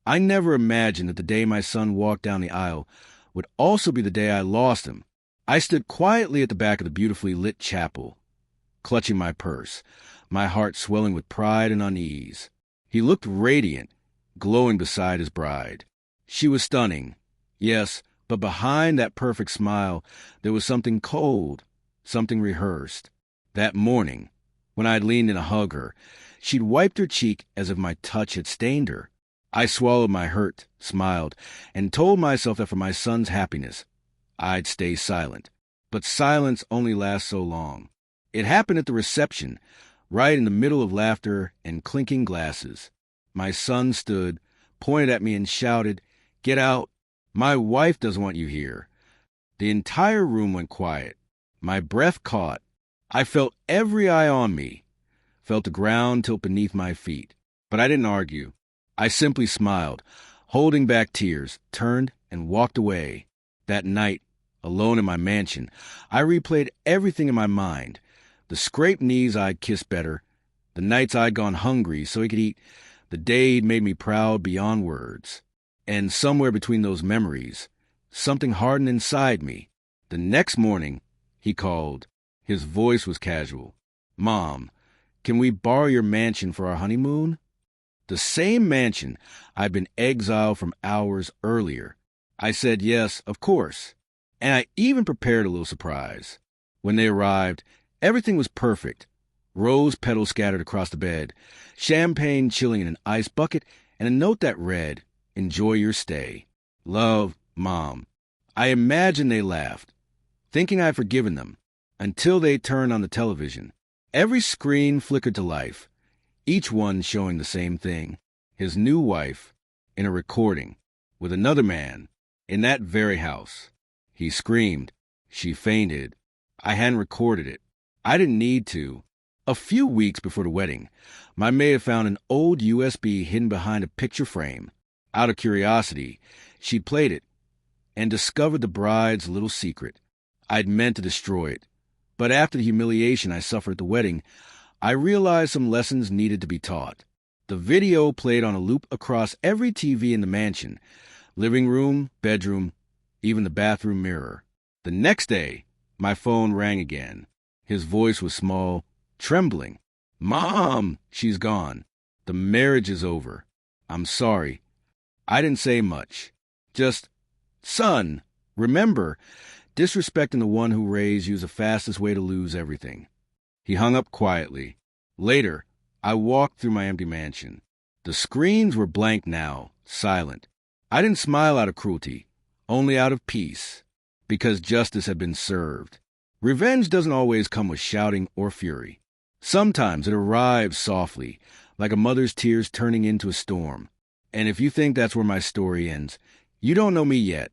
I never imagined that the day my son walked down the aisle would also be the day I lost him. I stood quietly at the back of the beautifully lit chapel, clutching my purse, my heart swelling with pride and unease. He looked radiant, glowing beside his bride. She was stunning, yes, but behind that perfect smile, there was something cold, something rehearsed. That morning, when I had leaned in to hug her, she'd wiped her cheek as if my touch had stained her. I swallowed my hurt, smiled, and told myself that for my son's happiness, I'd stay silent. But silence only lasts so long. It happened at the reception, right in the middle of laughter and clinking glasses. My son stood, pointed at me, and shouted, "Get out! My wife doesn't want you here." The entire room went quiet. My breath caught. I felt every eye on me, felt the ground tilt beneath my feet. But I didn't argue. I simply smiled, holding back tears, turned, and walked away. That night, alone in my mansion, I replayed everything in my mind. The scraped knees I'd kissed better, the nights I'd gone hungry so he could eat, the day he'd made me proud beyond words. And somewhere between those memories, something hardened inside me. The next morning, he called. His voice was casual. "Mom, can we borrow your mansion for our honeymoon?" The same mansion I'd been exiled from hours earlier. I said yes, of course. And I even prepared a little surprise. When they arrived, everything was perfect. Rose petals scattered across the bed, champagne chilling in an ice bucket, and a note that read, "Enjoy your stay. Love, Mom." I imagined they laughed, thinking I'd forgiven them, until they turned on the television. Every screen flickered to life, each one showing the same thing. His new wife, in a recording, with another man, in that very house. He screamed. She fainted. I hadn't recorded it. I didn't need to. A few weeks before the wedding, my maid had found an old USB hidden behind a picture frame. Out of curiosity, she played it and discovered the bride's little secret. I'd meant to destroy it, but after the humiliation I suffered at the wedding, I realized some lessons needed to be taught. The video played on a loop across every TV in the mansion, living room, bedroom, even the bathroom mirror. The next day, my phone rang again. His voice was small, trembling. "Mom, she's gone. The marriage is over. I'm sorry." I didn't say much. Just, "Son, remember, disrespecting the one who raised you is the fastest way to lose everything." He hung up quietly. Later, I walked through my empty mansion. The screens were blank now, silent. I didn't smile out of cruelty, only out of peace, because justice had been served. Revenge doesn't always come with shouting or fury. Sometimes it arrives softly, like a mother's tears turning into a storm. And if you think that's where my story ends, you don't know me yet.